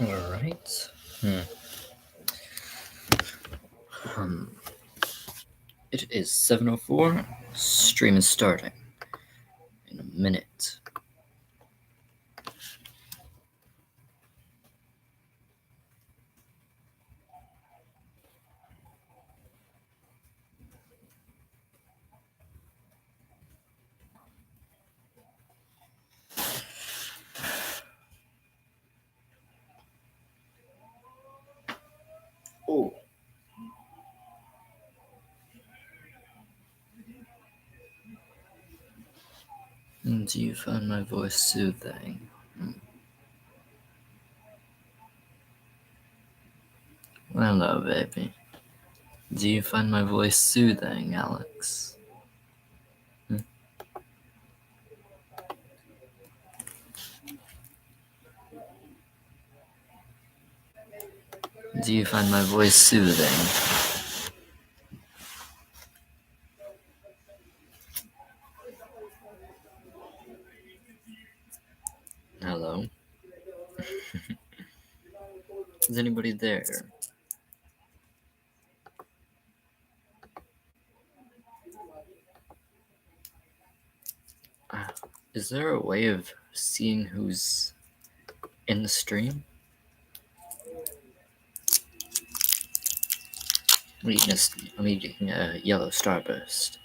Alright. It is 7:04. Stream is starting in a minute. Oh. Do you find my voice soothing? Hello, baby. Do you find my voice soothing, Alex? Do you find my voice soothing? Hello? Is anybody there? Is there a way of seeing who's in the stream? I'm eating a yellow starburst.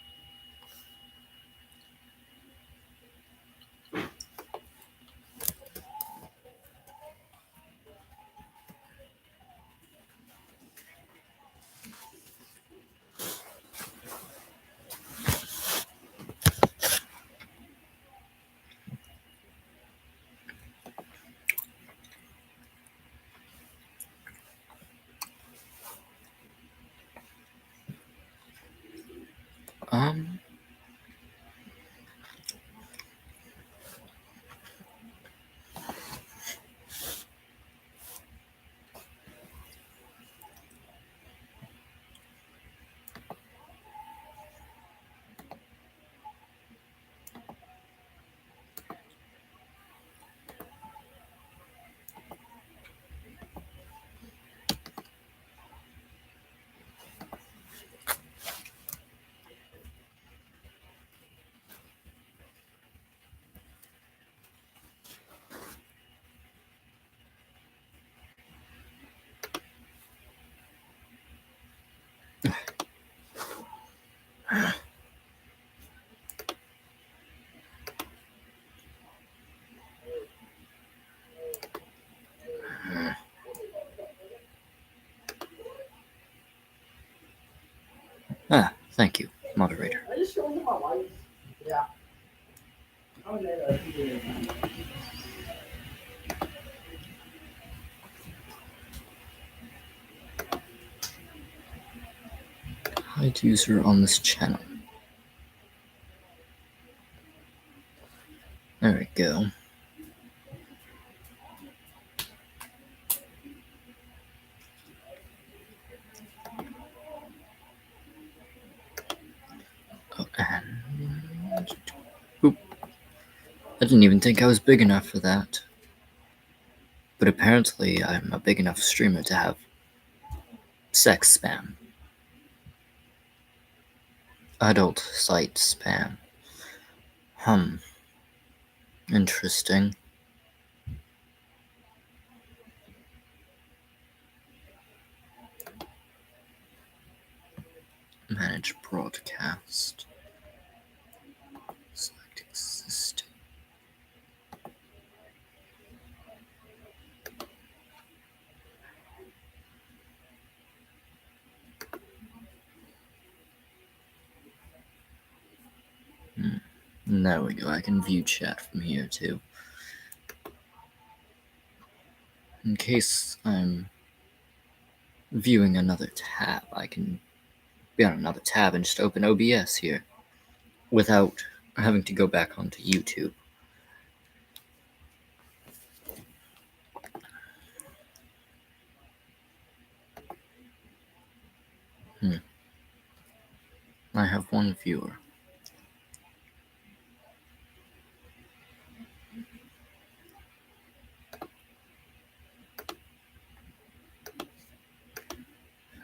Thank you, moderator. Hide user on this channel. There we go. Oh, and... Oop. I didn't even think I was big enough for that. But apparently I'm a big enough streamer to have sex spam. Adult site spam. Interesting. Manage broadcast. Select existing. There we go. I can view chat from here too. In case I'm viewing another tab, I can be on another tab and just open OBS here without having to go back onto YouTube. I have one viewer.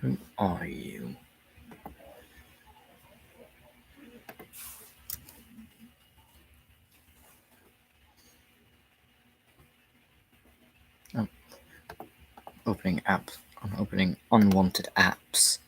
Who are you? Oh, opening apps. I'm opening unwanted apps.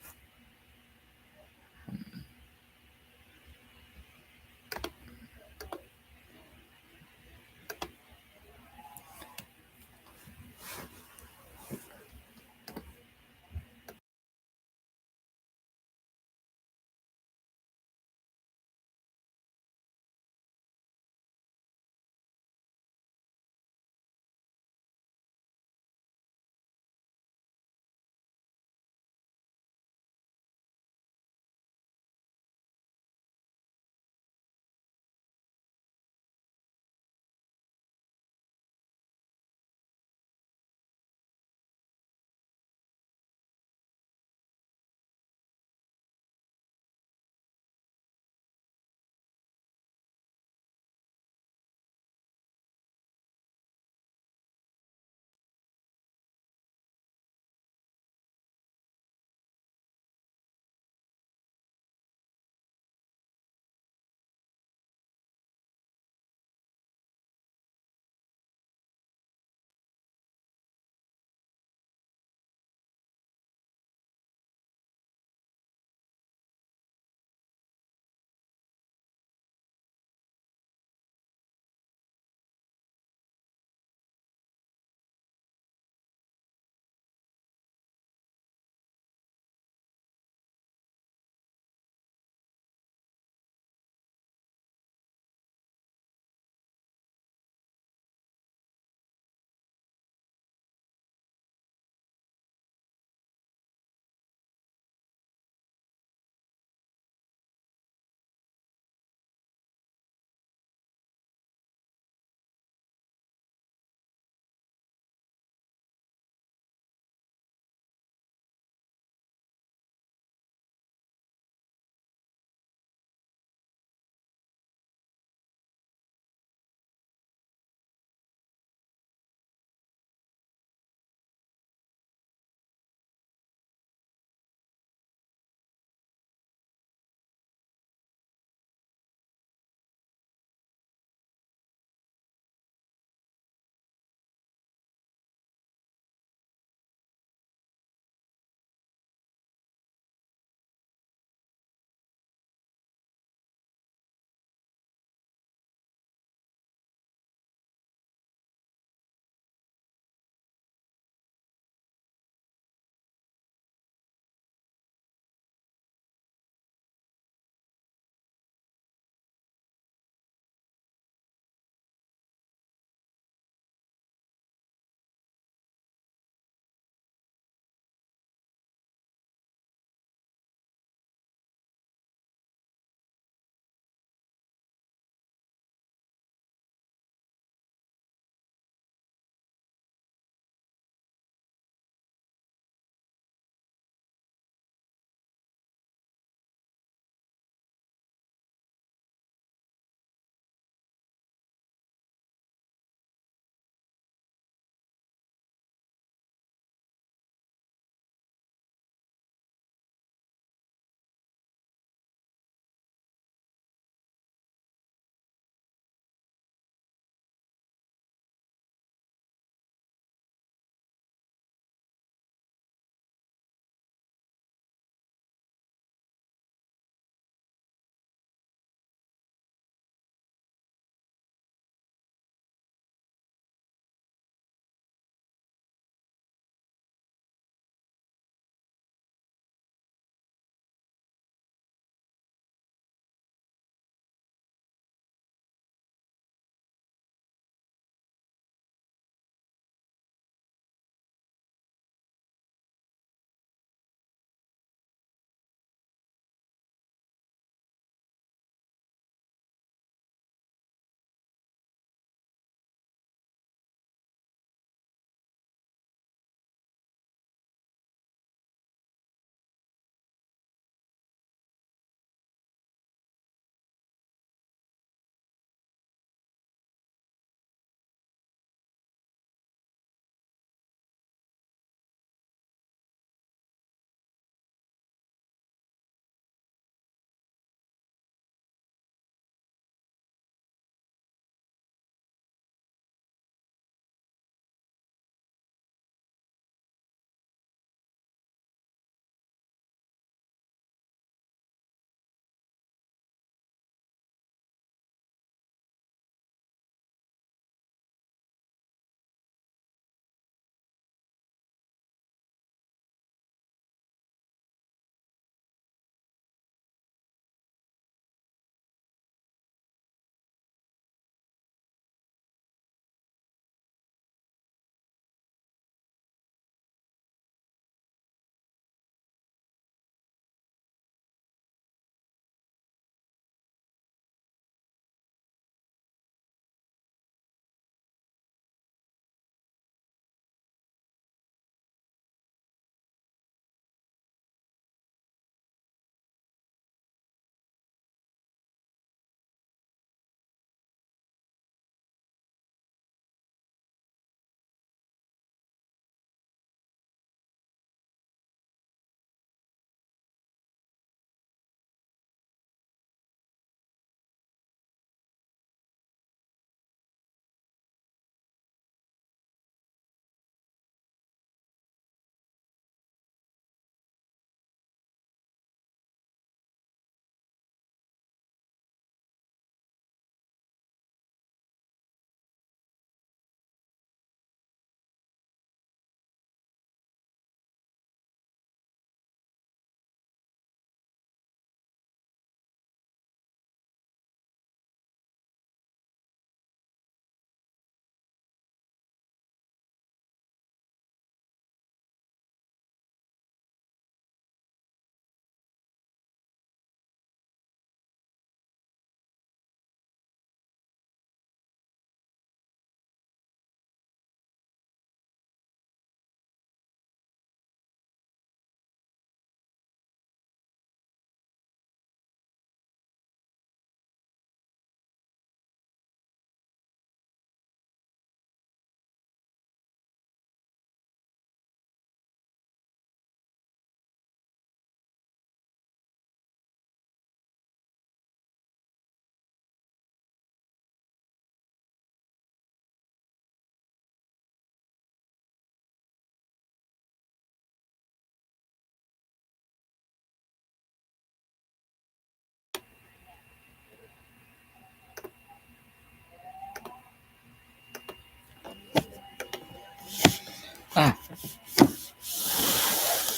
Ah.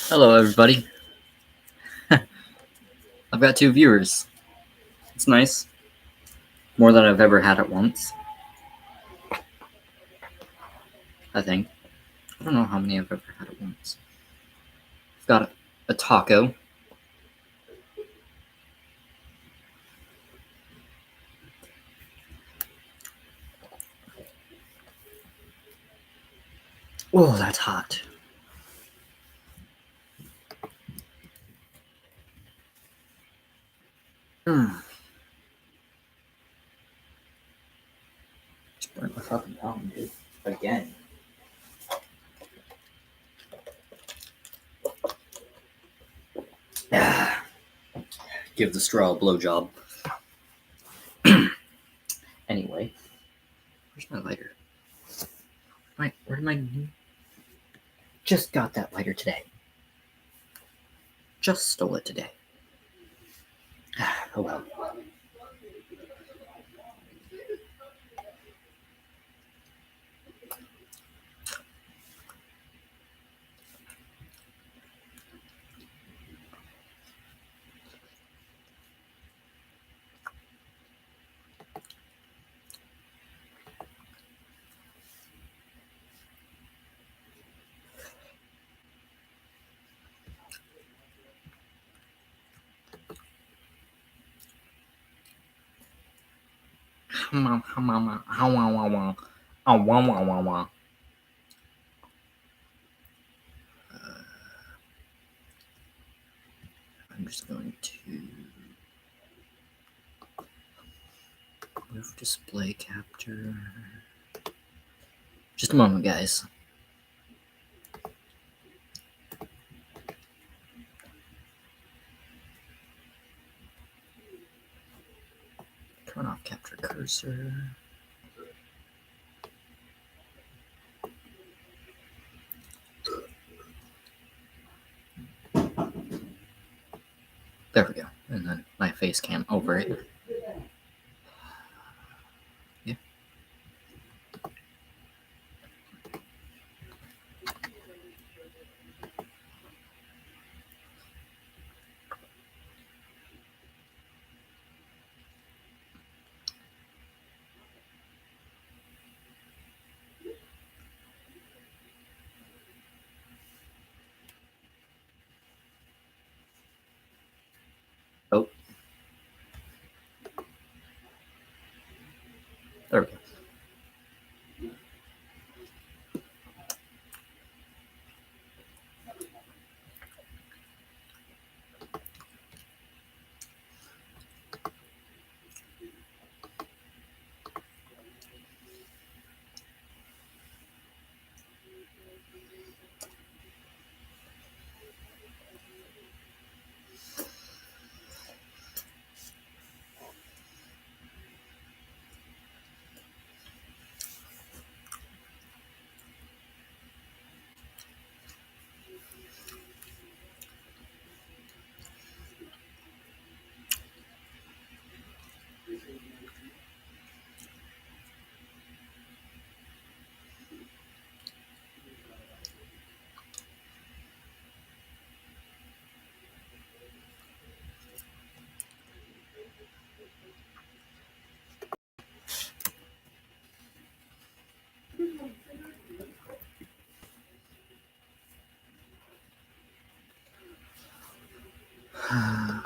Hello, everybody. I've got 2 viewers. It's nice. More than I've ever had at once. I think. I don't know how many I've ever had at once. I've got a taco. Oh, that's hot. Just burnt my fucking tongue, dude. Again. Give the straw a blowjob. Anyway, where's my lighter? Where did my? Just got that lighter today. Just stole it today. Oh well. I'm just going to move display capture. Just a moment, guys. Turn off capture cursor. There we go. And then my face cam over it. Yeah. Oh. There we go. I'm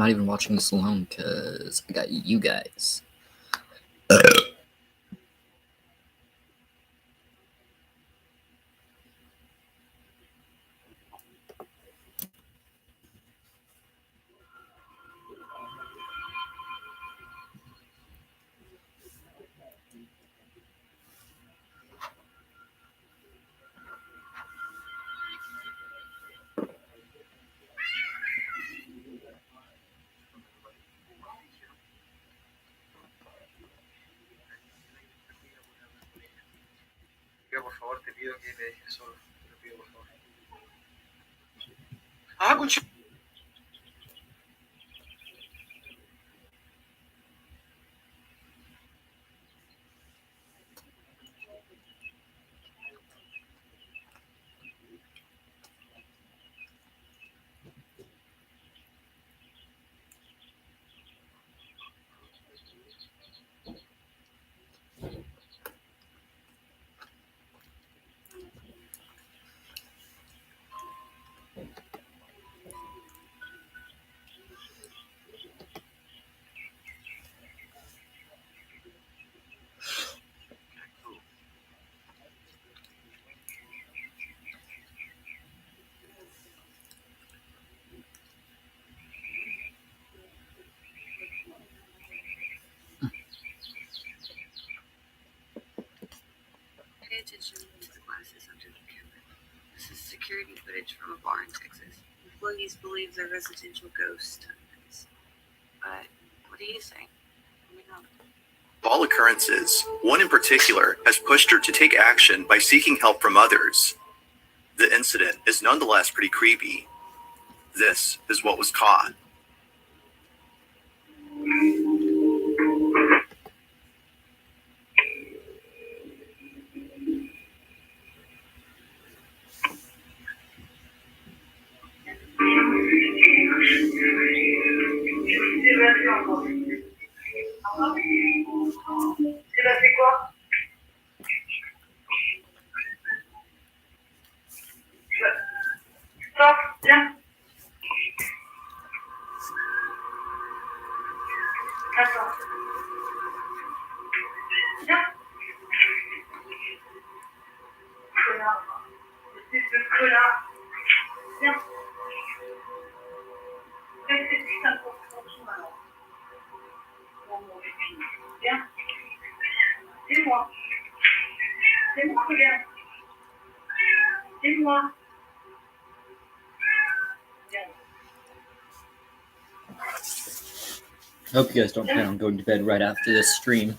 not even watching this alone because I got you guys. Por favor, te pido que te dejes solo. Te lo pido, por favor. ¡Ah, cucho! security footage from a bar in Texas. Employees believe they're residential ghosts. But what do you think? Let me know. All occurrences, one in particular has pushed her to take action by seeking help from others. The incident is nonetheless pretty creepy. This is what was caught. Stop, viens. Attends. Viens. Connard. Espèce de connard. Viens. Laisse cette putain de porte tranquille maintenant. Oh mon putain. Viens. C'est moi. C'est moi, regarde. C'est moi. I hope you guys don't plan on going to bed right after this stream.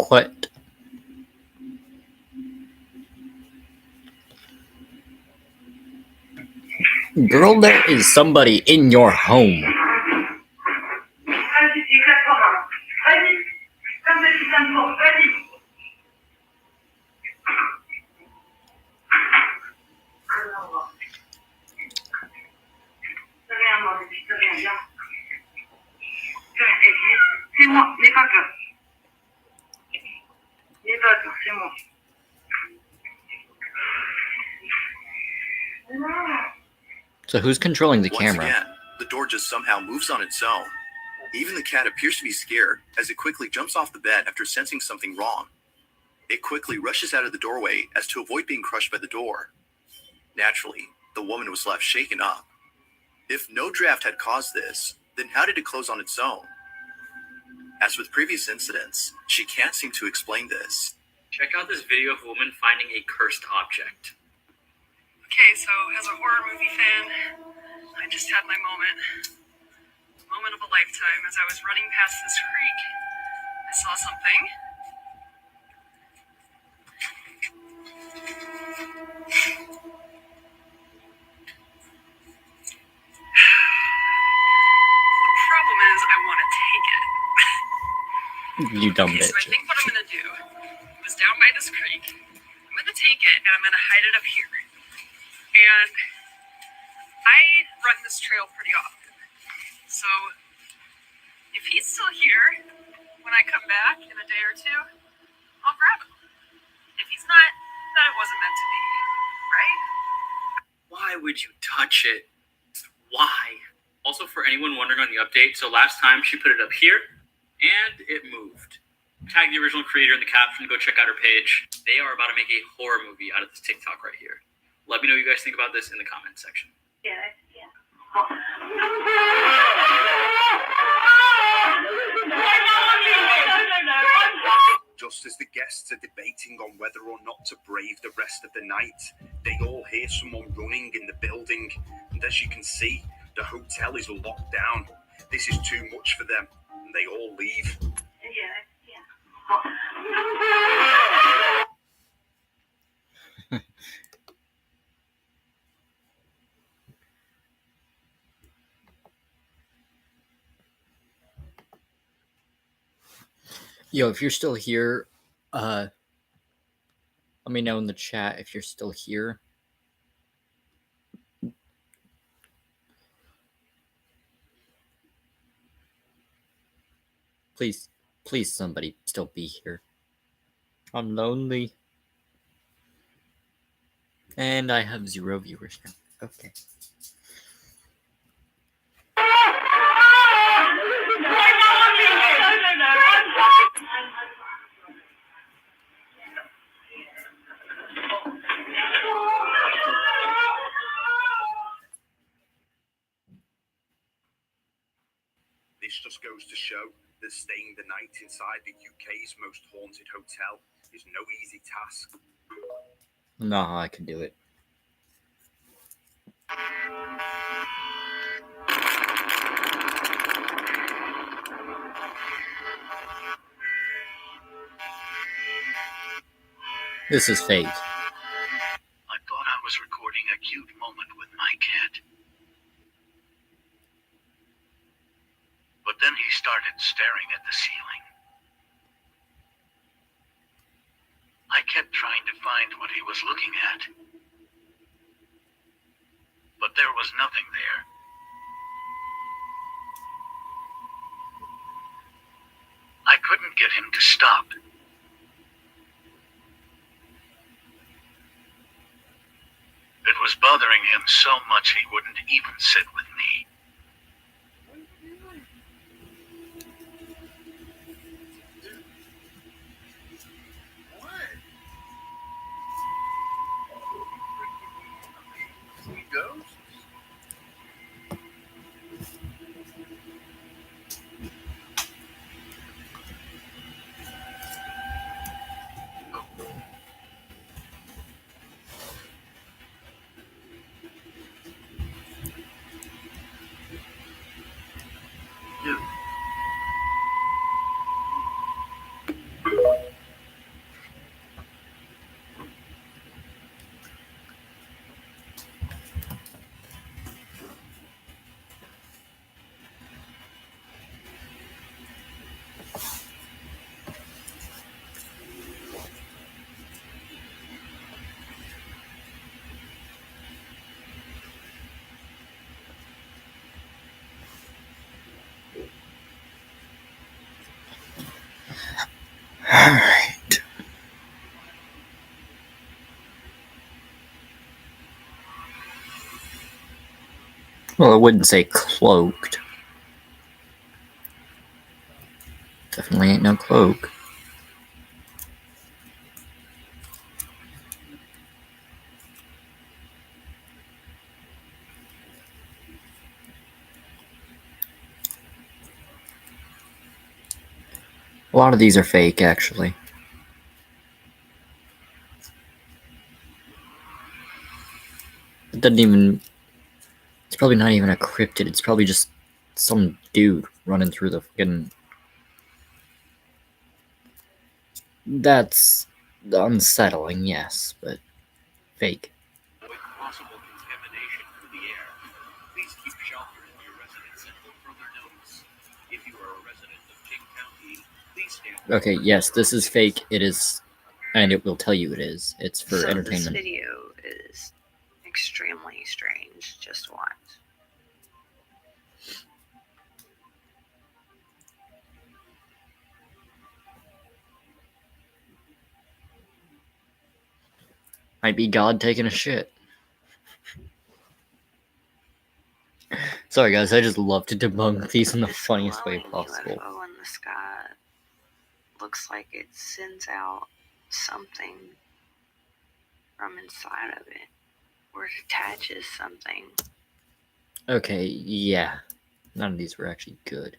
What? Girl, there is somebody in your home. Vas-y, éclate-toi, maman. Vas-y. Ferme cette putain de porte. Vas-y. T'as rien, moi, t'as rien, viens. C'est moi, n'aie pas peur. N'aie pas peur, c'est moi. So who's controlling the Once camera? again, the door just somehow moves on its own. Even the cat appears to be scared as it quickly jumps off the bed after sensing something wrong. It quickly rushes out of the doorway as to avoid being crushed by the door. Naturally, the woman was left shaken up. If no draft had caused this, then how did it close on its own? As with previous incidents, she can't seem to explain this. Check out this video of a woman finding a cursed object. Okay, so as a horror movie fan, I just had my moment. Moment of a lifetime. As I was running past this creek, I saw something. The problem is, I want to take it. You dumb Okay, so I bitch. think what I'm gonna do is down by this creek. I'm gonna take it and I'm gonna hide it up here. And I run this trail pretty often. So if he's still here when I come back in a day or two, I'll grab him. If he's not, then it wasn't meant to be, right? Why would you touch it? Why? Also, for anyone wondering on the update, so last time she put it up here, and it moved. Tag the original creator in the caption, go check out her page. They are about to make a horror movie out of this TikTok right here. Let me know what you guys think about this in the comment section. Yeah. Just as the guests are debating on whether or not to brave the rest of the night, they all hear someone running in the building. And as you can see, the hotel is locked down. This is too much for them, and they all leave. Yo, if you're still here, let me know in the chat if you're still here. Please, somebody still be here. I'm lonely. And I have 0 viewers now. Okay. goes to show that staying the night inside the UK's most haunted hotel is no easy task. No, I can do it. This is fake. I thought I was recording a cute moment with my cat. But then he started staring at the ceiling. I kept trying to find what he was looking at. But there was nothing there. I couldn't get him to stop. It was bothering him so much he wouldn't even sit with me. Alright. Well, I wouldn't say cloaked. Definitely ain't no cloak. A lot of these are fake, actually. It doesn't even... It's probably not even a cryptid. It's probably just some dude running through the fucking... That's unsettling, yes, but fake. Avoid possible contamination through the air. Please keep shelter in your residence until further notice. If you are a resident of King County, please stand. Okay, yes, this is fake. It is, and it will tell you it is. It's for So entertainment. this video is extremely strange. Just watch. Might be God taking a shit. Sorry guys, I just love to debunk these in the This funniest way glowing possible. UFO in the sky looks like it sends out something from inside of it, or it attaches something. Okay, yeah. None of these were actually good.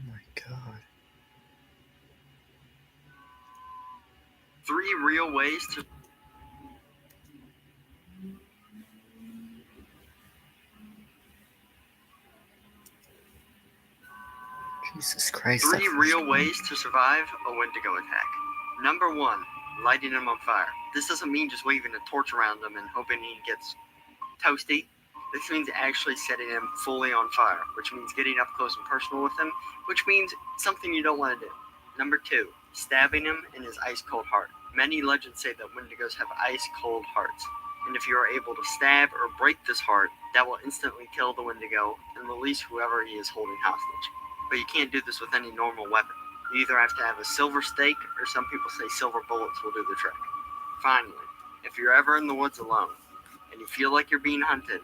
Oh my god. 3 real ways to Jesus Christ. 3 that real first ways to survive a Wendigo attack. Number 1, lighting him on fire. This doesn't mean just waving a torch around him and hoping he gets toasty. This means actually setting him fully on fire, which means getting up close and personal with him, which means something you don't want to do. Number 2, stabbing him in his ice-cold heart. Many legends say that Wendigos have ice-cold hearts, and if you are able to stab or break this heart, that will instantly kill the Wendigo and release whoever he is holding hostage. But you can't do this with any normal weapon. You either have to have a silver stake, or some people say silver bullets will do the trick. Finally, if you're ever in the woods alone, and you feel like you're being hunted,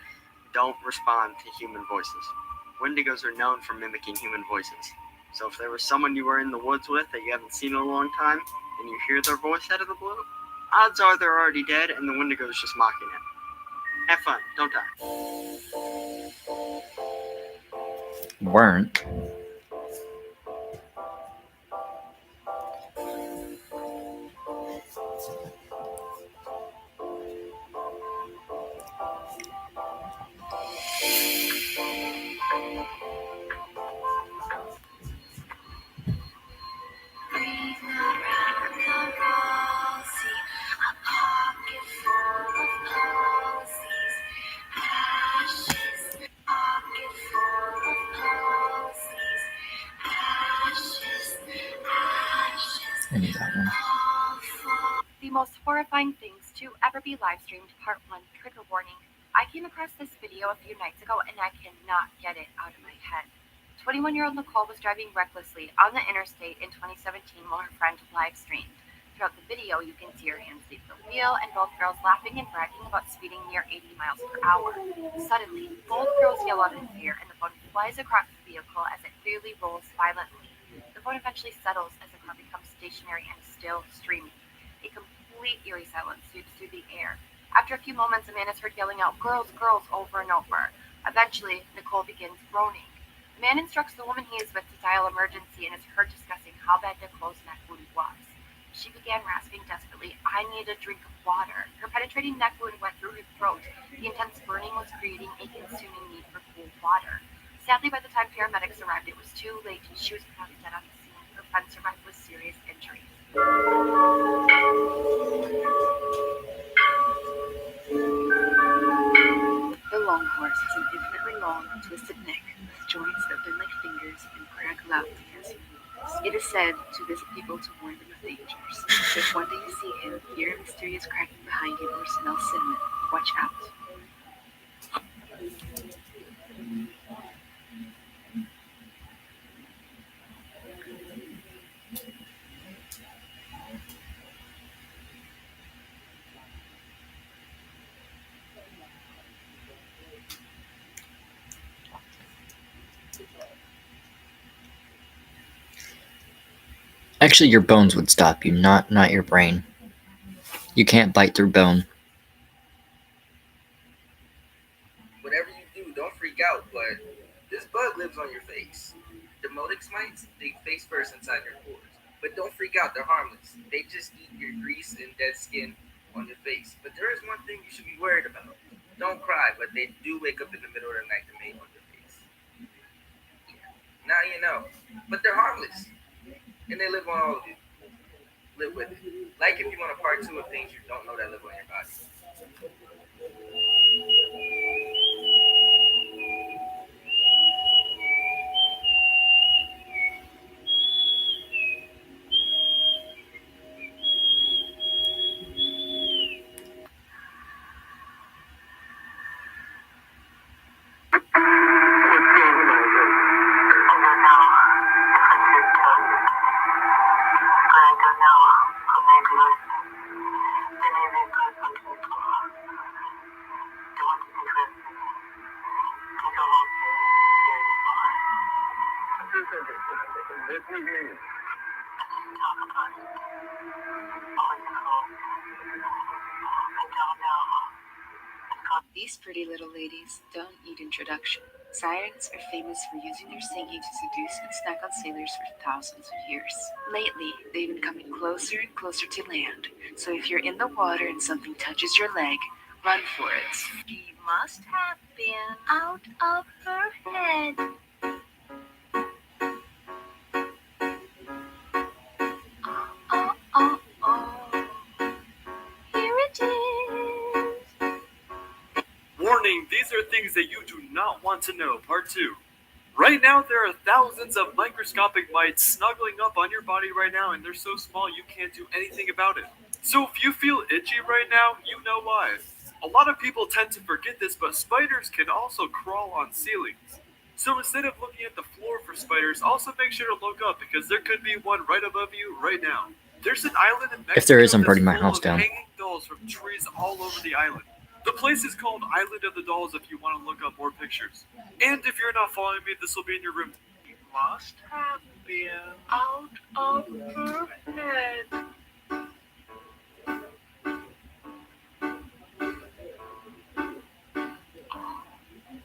don't respond to human voices. Wendigos are known for mimicking human voices. So if there was someone you were in the woods with that you haven't seen in a long time, and you hear their voice out of the blue, odds are they're already dead and the Wendigo is just mocking it. Have fun, don't die. Weren't. I knew that one. The most horrifying things to ever be live streamed, part 1, trigger warning. I came across this video a few nights ago and I cannot get it out of my head. 21-year-old Nicole was driving recklessly on the interstate in 2017 while her friend live streamed. Throughout the video, you can see her hands leave the wheel and both girls laughing and bragging about speeding near 80 miles per hour. Suddenly, both girls yell out in fear and the phone flies across the vehicle as it clearly rolls violently. The phone eventually settles as the car becomes stationary and still streaming. A complete eerie silence sweeps through the air. After a few moments, a man is heard yelling out, "Girls, girls," over and over. Eventually, Nicole begins groaning. The man instructs the woman he is with to dial emergency and is heard discussing how bad Nicole's neck wound was. She began rasping desperately, "I need a drink of water." Her penetrating neck wound went through her throat. The intense burning was creating a consuming need for cool water. Sadly, by the time paramedics arrived, it was too late. She was pronounced dead on the scene. Her friend survived with serious injuries. The long horse has an infinitely long, twisted neck with joints that bend like fingers and crack loudly as he moves. It is said to visit people to warn them of dangers. If one day you see him, hear a mysterious cracking behind you, or smell cinnamon, watch out. Actually, your bones would stop you, not your brain. You can't bite through bone. Whatever you do, don't freak out, but this bug lives on your face. Demodex mites, they face first inside your pores. But don't freak out, they're harmless. They just eat your grease and dead skin on your face. But there is one thing you should be worried about. Don't cry, but they do wake up in the middle of the night to mate on your face. Yeah. Now you know. But they're harmless. And they live on all of you. Live with it. Like if you want a part 2 of things you don't know that live on your body. These pretty little ladies don't need introduction. Sirens are famous for using their singing to seduce and snack on sailors for thousands of years. Lately, they've been coming closer and closer to land, so if you're in the water and something touches your leg, run for it. She must have been out of her head. Warning, these are things that you do not want to know. Part 2. Right now, there are thousands of microscopic mites snuggling up on your body right now, and they're so small you can't do anything about it. So if you feel itchy right now, you know why. A lot of people tend to forget this, but spiders can also crawl on ceilings. So instead of looking at the floor for spiders, also make sure to look up, because there could be one right above you right now. There's an island in Mexico If there is, I'm burning my that's full house of down. hanging dolls from trees all over the island. The place is called Island of the Dolls if you want to look up more pictures. And if you're not following me, this will be in your room. You must have been out of her head.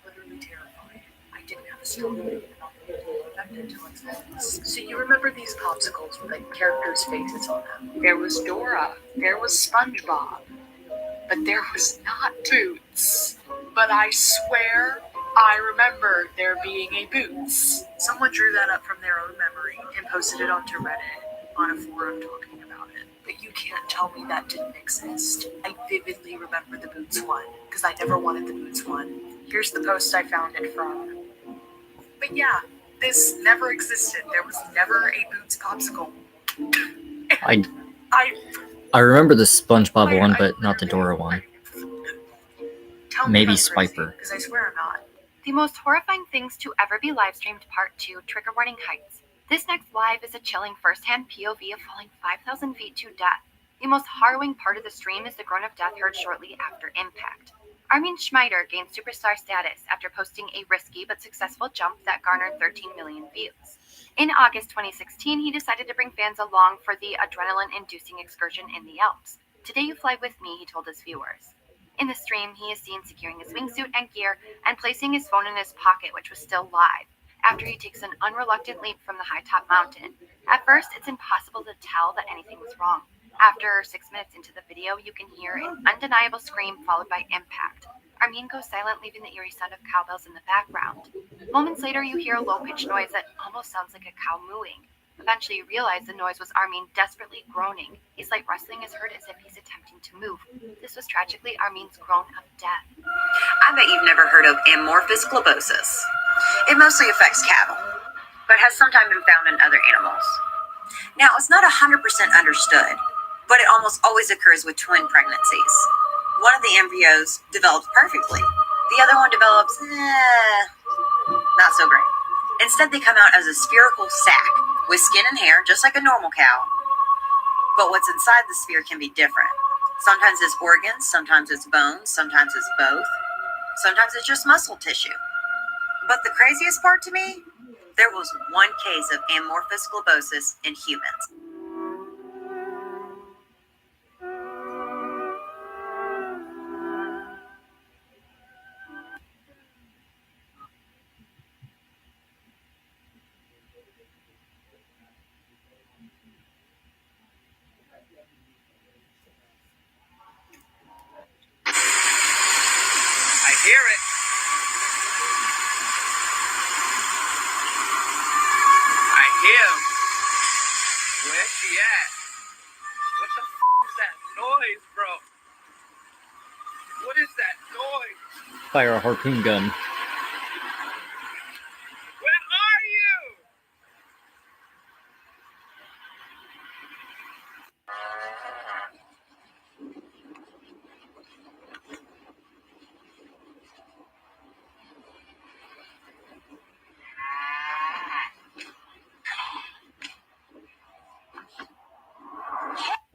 Literally terrifying. I didn't have a story. So you remember these popsicles with like characters' faces on them? There was Dora, there was SpongeBob, but there was not Boots. But I swear I remember there being a Boots. Someone drew that up from their own memory and posted it onto Reddit on a forum talking about it. But you can't tell me that didn't exist. I vividly remember the Boots one, because I never wanted the Boots one. Here's the post I found it from. But yeah, this never existed. There was never a Boots popsicle. I remember the SpongeBob one, but not the Dora one. Tell me Maybe if I'm crazy, Spiper. because I swear I'm not. The most horrifying things to ever be live streamed, part 2, Trigger Warning Heights. This next live is a chilling first-hand POV of falling 5,000 feet to death. The most harrowing part of the stream is the groan of death heard shortly after impact. Armin Schmeider gained superstar status after posting a risky but successful jump that garnered 13 million views. In August 2016, he decided to bring fans along for the adrenaline-inducing excursion in the Alps. "Today you fly with me," he told his viewers. In the stream, he is seen securing his wingsuit and gear and placing his phone in his pocket, which was still live, after he takes an unreluctant leap from the high-top mountain. At first, it's impossible to tell that anything was wrong. After 6 minutes into the video, you can hear an undeniable scream followed by impact. Armin goes silent, leaving the eerie sound of cowbells in the background. Moments later, you hear a low-pitched noise that almost sounds like a cow mooing. Eventually, you realize the noise was Armin desperately groaning. A slight rustling is heard as if he's attempting to move. This was tragically Armin's groan of death. I bet you've never heard of amorphous globosis. It mostly affects cattle, but has sometimes been found in other animals. Now, it's not 100% understood, but it almost always occurs with twin pregnancies. One of the embryos develops perfectly. The other one develops, not so great. Instead, they come out as a spherical sac with skin and hair, just like a normal cow. But what's inside the sphere can be different. Sometimes it's organs, sometimes it's bones, sometimes it's both. Sometimes it's just muscle tissue. But the craziest part to me, there was one case of amorphous globosis in humans. I hear it. I hear him. Where's she at? What the is that noise, bro? What is that noise? Fire a harpoon gun. Where are you?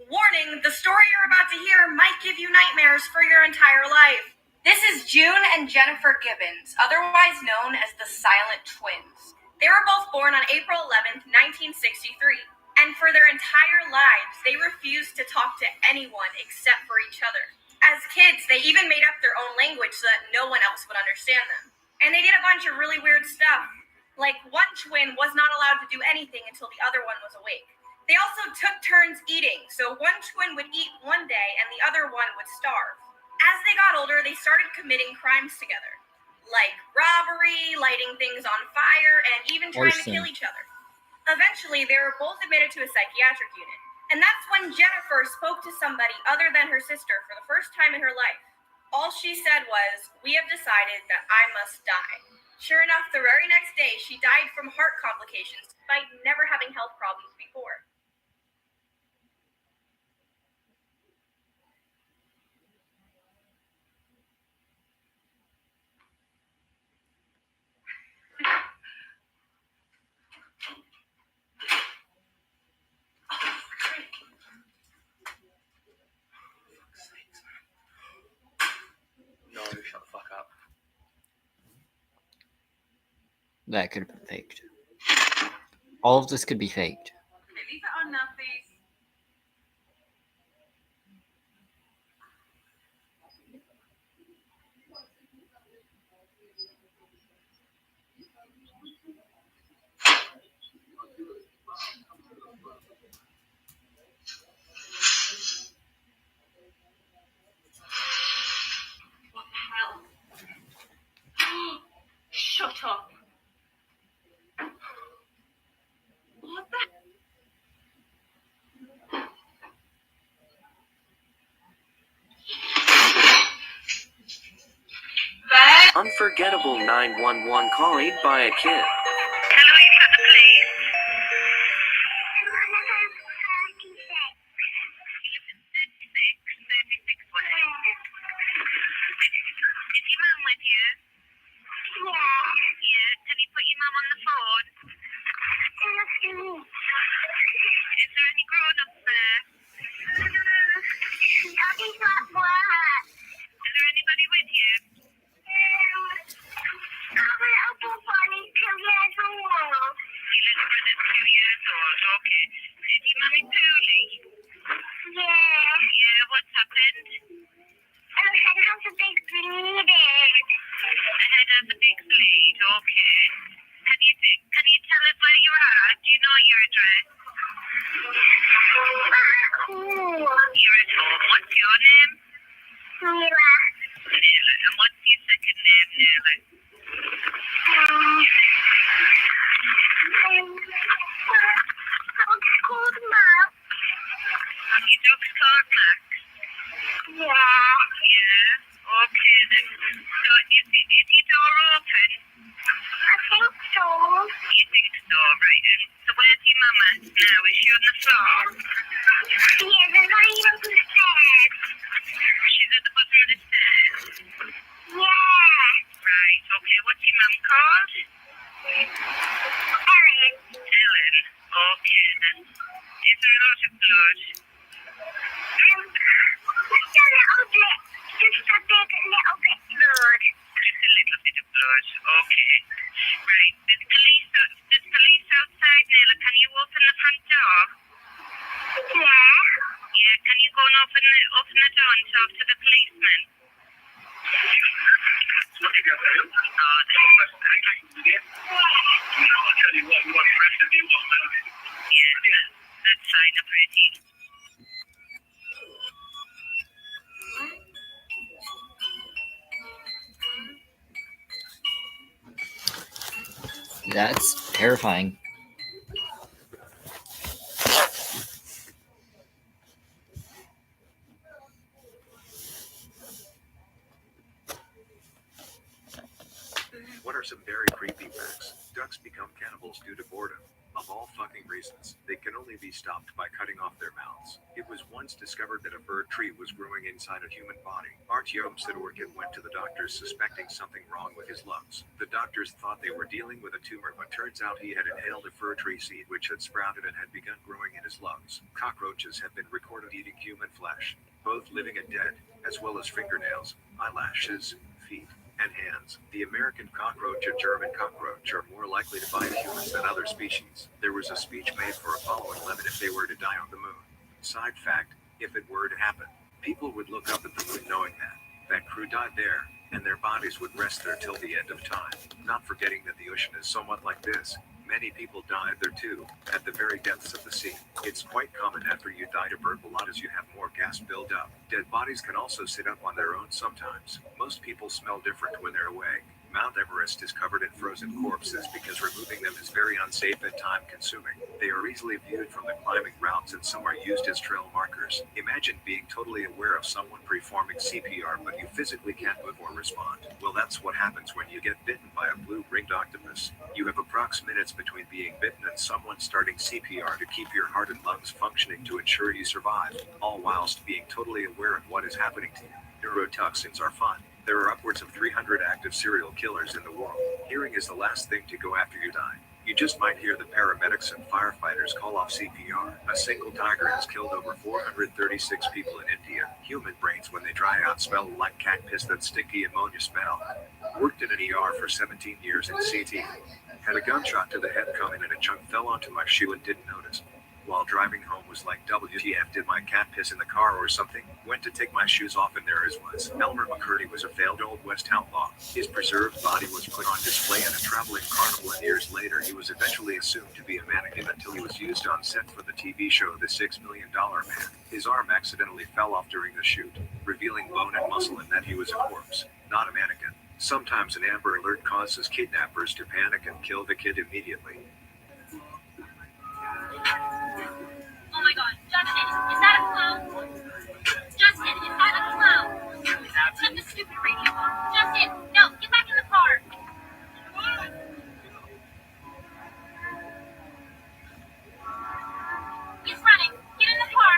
Warning, the story you're about to hear might give you nightmares for your entire life. This is June and Jennifer Gibbons, otherwise known as the Silent Twins. They were both born on April 11th, 1963, and for their entire lives, they refused to talk to anyone except for each other. As kids, they even made up their own language so that no one else would understand them. And they did a bunch of really weird stuff. Like, one twin was not allowed to do anything until the other one was awake. They also took turns eating, so one twin would eat one day and the other one would starve. As they got older, they started committing crimes together, like robbery, lighting things on fire, and even trying to kill each other. Eventually, they were both admitted to a psychiatric unit, and that's when Jennifer spoke to somebody other than her sister for the first time in her life. All she said was, "We have decided that I must die." Sure enough, the very next day, she died from heart complications, despite never having health problems before. No, shut the fuck up. That could have been faked. All of this could be faked. Okay, leave it on now, please. What the hell? Shut up. What the? Unforgettable 911 call aid by a kid. Hello, you from the police? Is your mum with you? Yeah. Can you put your mum on the phone? Is there any grown-ups there? Is there anybody with you? Your little brother's 2 years old, okay. Is your mummy poorly? Yeah, what's happened? Her head has a big bleed. Her head has a big bleed, okay. Can you tell us where you're at? Do you know your address? You're at home. What's your name? Neela. And what's your second name, Neela? Your dog's called Max? Yeah. Okay then. So is your door open? I think so. You think so, right then. So where's your mum at now? Is she on the floor? Yeah, there's only up the stairs. She's at the bottom of the stairs? Yeah. Right, okay. What's your mum called? Ellen. Ellen. Okay then. Is there a lot of blood? Just a little bit. Just a big little bit blood. Just a little bit of blood. Okay. Right. There's police outside, Neela. Can you open the front door? Yeah. Yeah. Can you go and open the door and talk to the policeman? What you got there? Oh, I'll tell you what, you want the rest of you won't know it. yeah. That's fine. I'm ready. That's terrifying. What are some very creepy facts? Ducks become cannibals due to boredom. Of all fucking reasons, they can only be stopped by cutting off their mouths. It was once discovered that a fir tree was growing inside a human body. Artyom Sidorkin went to the doctors suspecting something wrong with his lungs. The doctors thought they were dealing with a tumor, but turns out he had inhaled a fir tree seed which had sprouted and had begun growing in his lungs. Cockroaches have been recorded eating human flesh, both living and dead, as well as fingernails, eyelashes, feet, and hands. The American cockroach and German cockroach are more likely to bite humans than other species. There was a speech made for Apollo 11 if they were to die on the moon. Side fact, if it were to happen, people would look up at the moon knowing that crew died there, and their bodies would rest there till the end of time. Not forgetting that the ocean is somewhat like this. Many people died there too, at the very depths of the sea. It's quite common after you die to burp a lot as you have more gas build up. Dead bodies can also sit up on their own sometimes. Most people smell different when they're awake. Mount Everest is covered in frozen corpses because removing them is very unsafe and time-consuming. They are easily viewed from the climbing routes and some are used as trail markers. Imagine being totally aware of someone performing CPR but you physically can't move or respond. Well, that's what happens when you get bitten by a blue-ringed octopus. You have approx minutes between being bitten and someone starting CPR to keep your heart and lungs functioning to ensure you survive, all whilst being totally aware of what is happening to you. Neurotoxins are fun. There are upwards of 300 active serial killers in the world. Hearing is the last thing to go after you die. You just might hear the paramedics and firefighters call off CPR. A single tiger has killed over 436 people in India. Human brains, when they dry out, smell like cat piss, that sticky ammonia smell. Worked in an ER for 17 years in CT. Had a gunshot to the head come in and a chunk fell onto my shoe and didn't notice. While driving home was like, WTF, did my cat piss in the car or something? Went to take my shoes off and there it was. Elmer McCurdy was a failed Old West outlaw. His preserved body was put on display at a traveling carnival and years later he was eventually assumed to be a mannequin until he was used on set for the TV show The $6 Million Man. His arm accidentally fell off during the shoot, revealing bone and muscle and that he was a corpse, not a mannequin. Sometimes an Amber Alert causes kidnappers to panic and kill the kid immediately. Oh my god, Justin, is that a clown? Justin, is that a clown? Turn the stupid radio off. Justin, no, get back in the car. He's running. Get in the car.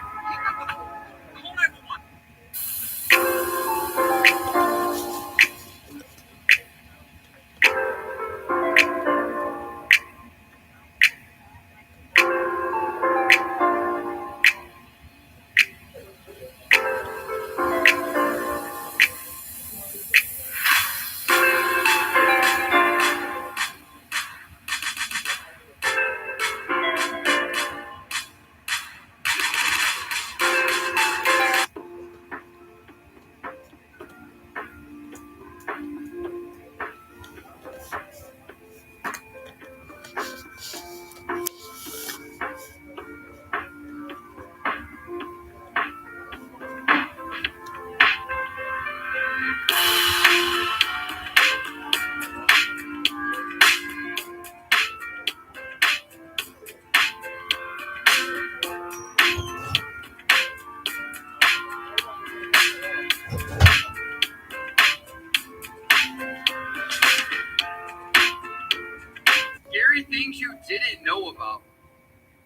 Scary things you didn't know about.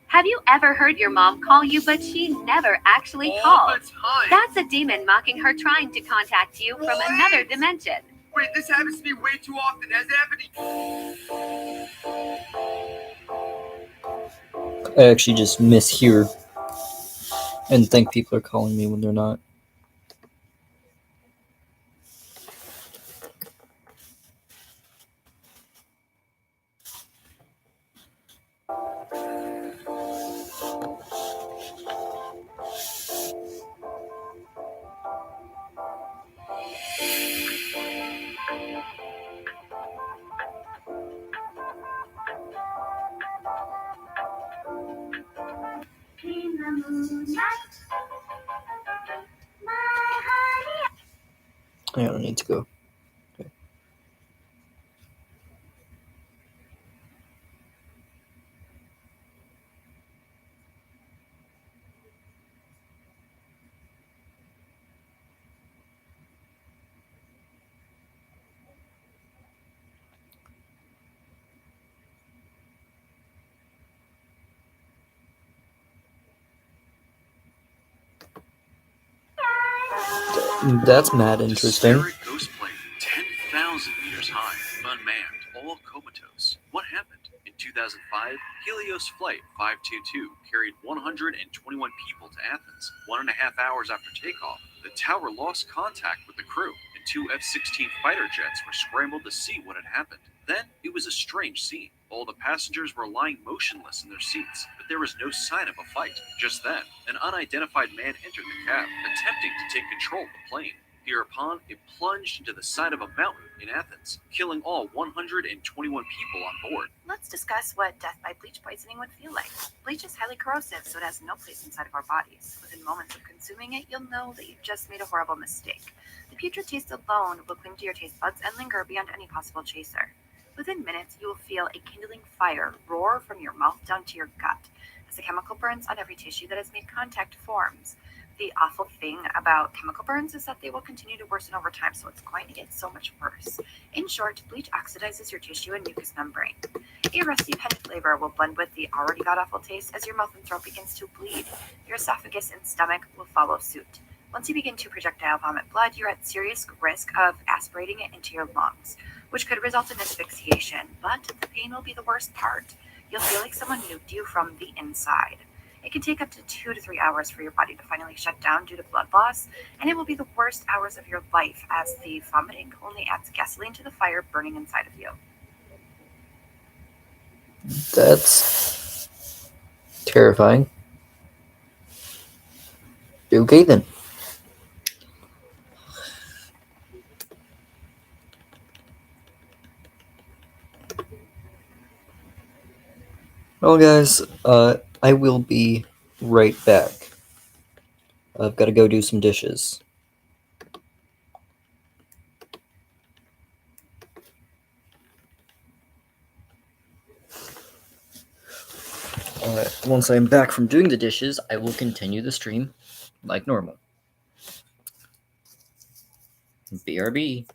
Have you ever heard your mom call you, but she never actually called? That's a demon mocking her, trying to contact you from another dimension. Wait, this happens to me way too often. Has it happened to I actually just mishear and think people are calling me when they're not. In the moonlight, my honey. I don't need to go. That's mad interesting. Spheric ghost plane, 10,000 meters high, unmanned, all comatose. What happened? In 2005, Helios Flight 522 carried 121 people to Athens. 1.5 hours after takeoff, the tower lost contact with the crew, and 2 F-16 fighter jets were scrambled to see what had happened. Then, it was a strange scene. All the passengers were lying motionless in their seats, but there was no sign of a fight. Just then, an unidentified man entered the cab, attempting to take control of the plane. Hereupon, it plunged into the side of a mountain in Athens, killing all 121 people on board. Let's discuss what death by bleach poisoning would feel like. Bleach is highly corrosive, so it has no place inside of our bodies. Within moments of consuming it, you'll know that you've just made a horrible mistake. The putrid taste alone will cling to your taste buds and linger beyond any possible chaser. Within minutes, you will feel a kindling fire roar from your mouth down to your gut as the chemical burns on every tissue that has made contact forms. The awful thing about chemical burns is that they will continue to worsen over time, so it's going to get so much worse. In short, bleach oxidizes your tissue and mucous membrane. A rusty pent flavor will blend with the already god-awful taste as your mouth and throat begins to bleed. Your esophagus and stomach will follow suit. Once you begin to projectile vomit blood, you're at serious risk of aspirating it into your lungs, which could result in asphyxiation, but the pain will be the worst part. You'll feel like someone nuked you from the inside. It can take up to 2 to 3 hours for your body to finally shut down due to blood loss, and it will be the worst hours of your life as the vomiting only adds gasoline to the fire burning inside of you. That's terrifying. Okay then. Well, guys, I will be right back. I've got to go do some dishes. Once I'm back from doing the dishes, I will continue the stream like normal. BRB.